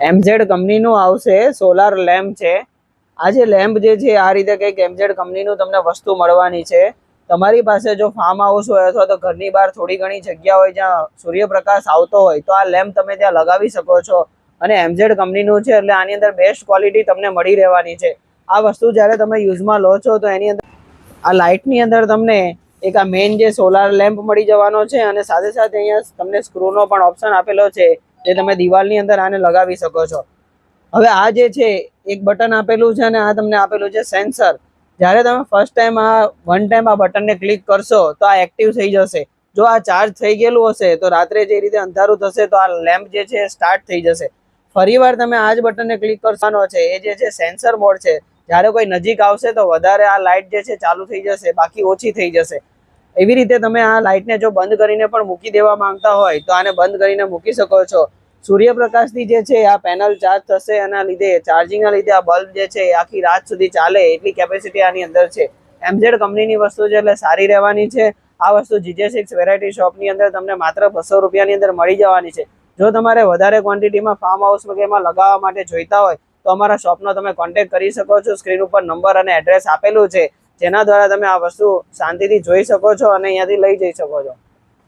એમઝેડ કંપનીનું આવશે solar lamp છે. આ જે લેમ્પ જે છે આ રીતે કંઈક એમઝેડ કંપનીનું તમને વસ્તુ મળવાની છે. તમારી પાસે જો ફાર્મ હાઉસ હોય અથવા તો ઘરની બહાર થોડી ઘણી જગ્યા હોય જ્યાં સૂર્યપ્રકાશ આવતો હોય તો આ લેમ્પ તમે ત્યાં લગાવી શકો છો. અને એમઝેડ કંપનીનું છે એટલે આની અંદર બેસ્ટ ક્વોલિટી તમને મળી રહેવાની છે. આ વસ્તુ જ્યારે તમે યુઝમાં લો છો તો એની અંદર આ લાઇટની અંદર તમને એક આ મેઇન જે સોલાર લેમ્પ મળી જવાનો છે અને સાથે સાથે અહીંયા તમને સ્ક્રૂનો પણ ઓપ્શન આપેલો છે જે તમે દિવાલની અંદર આને લગાવી શકો છો. હવે આ જે છે એક બટન આપેલું છે અને આ તમને આપેલું છે સેન્સર. જ્યારે તમે ફર્સ્ટ ટાઈમ વન ટાઈમ આ બટનને ક્લિક કરશો તો આ એક્ટિવ થઈ જશે. જો આ ચાર્જ થઈ ગયેલું હશે તો રાત્રે જે રીતે અંધારું થશે તો આ લેમ્પ જે છે સ્ટાર્ટ થઈ જશે. ફરીવાર તમે આ જ બટનને ક્લિક કરવાનો છે એ જે છે સેન્સર મોડ છે. જ્યારે કોઈ નજીક આવશે તો વધારે આ લાઇટ જે છે ચાલુ થઈ જશે, બાકી ઓછી થઈ જશે. એવી રીતે તમે આ લાઇટને જો બંધ કરીને પણ મૂકી દેવા માંગતા હોય તો આને બંધ કરીને મૂકી શકો છો. સૂર્યપ્રકાશથી જે છે આ પેનલ ચાર્જ થશે, એના લીધે ચાર્જિંગના લીધે આ બલ્બ જે છે એ આખી રાત સુધી ચાલે એટલી કેપેસિટી આની અંદર છે. એમઝેડ કંપનીની વસ્તુ છે એટલે સારી રહેવાની છે. આ વસ્તુ GJ6 વેરાયટી શોપની અંદર તમને માત્ર 200 રૂપિયાની અંદર મળી જવાની છે. જો તમારે વધારે ક્વોન્ટિટીમાં ફાર્મ હાઉસ વગેરેમાં લગાવવા માટે જોઈતા હોય તો અમારા શોપનો તમે કોન્ટેક્ટ કરી શકો છો. સ્ક્રીન ઉપર નંબર અને એડ્રેસ આપેલું છે જેના દ્વારા તમે આ વસ્તુ શાંતિથી જોઈ શકો છો અને અહીંયાથી લઈ જઈ શકો છો.